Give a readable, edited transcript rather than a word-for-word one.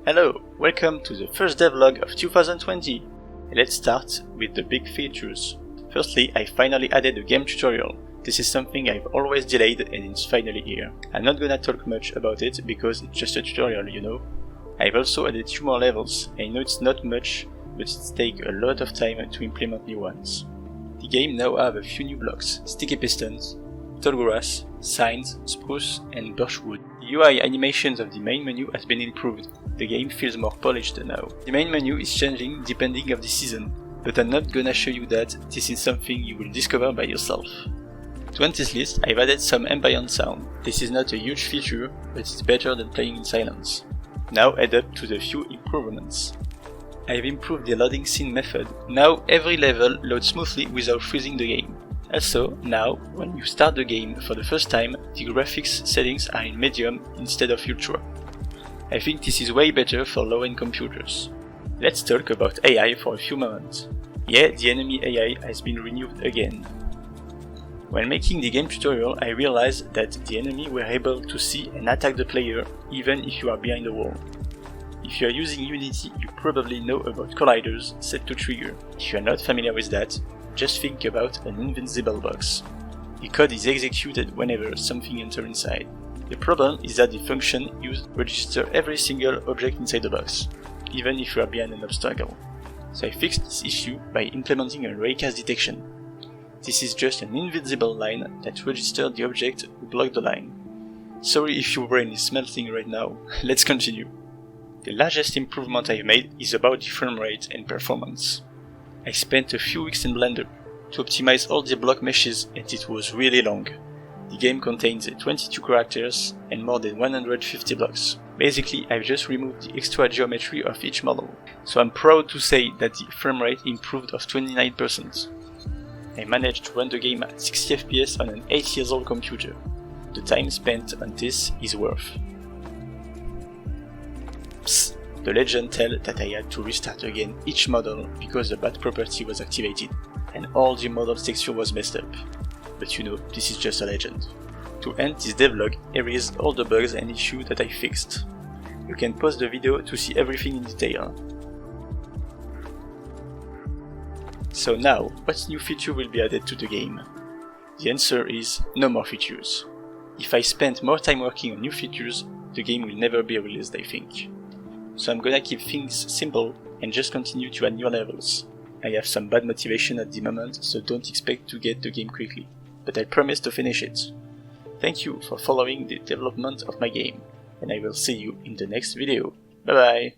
Hello, welcome to the first devlog of 2020. Let's start with the big features. Firstly, I finally added a game tutorial. This is something I've always delayed and it's finally here. I'm not gonna talk much about it because it's just a tutorial, you know. I've also added 2 more levels. I know it's not much, but it takes a lot of time to implement new ones. The game now have a few new blocks: sticky pistons, tall grass, signs, spruce and birchwood. The UI animations of the main menu has been improved. The game feels more polished now. The main menu is changing depending of the season, but I'm not gonna show you that. This is something you will discover by yourself. To end this list, I've added some ambient sound. This is not a huge feature, but it's better than playing in silence. Now head up to the few improvements. I've improved the loading scene method. Now every level loads smoothly without freezing the game. Also, now, when you start the game for the first time, the graphics settings are in medium instead of ultra. I think this is way better for low-end computers. Let's talk about AI for a few moments. Yeah, the enemy AI has been renewed again. When making the game tutorial, I realized that the enemy were able to see and attack the player even if you are behind the wall. If you are using Unity, you probably know about colliders set to trigger. If you are not familiar with that, just think about an invincible box. The code is executed whenever something enters inside. The problem is that the function used registers every single object inside the box, even if you are behind an obstacle. So I fixed this issue by implementing a raycast detection. This is just an invisible line that registers the object who blocked the line. Sorry if your brain is melting right now, let's continue. The largest improvement I've made is about the frame rate and performance. I spent a few weeks in Blender to optimize all the block meshes and it was really long. The game contains 22 characters and more than 150 blocks. Basically, I've just removed the extra geometry of each model. So I'm proud to say that the frame rate improved of 29%. I managed to run the game at 60 FPS on an 8 years old computer. The time spent on this is worth. Psst, the legend tells that I had to restart again each model because the bad property was activated and all the model's texture was messed up. But you know, this is just a legend. To end this devlog, here is all the bugs and issues that I fixed. You can pause the video to see everything in detail. So now, what new feature will be added to the game? The answer is no more features. If I spent more time working on new features, the game will never be released, I think. So I'm gonna keep things simple and just continue to add new levels. I have some bad motivation at the moment, so don't expect to get the game quickly, but I promise to finish it. Thank you for following the development of my game, and I will see you in the next video. Bye bye!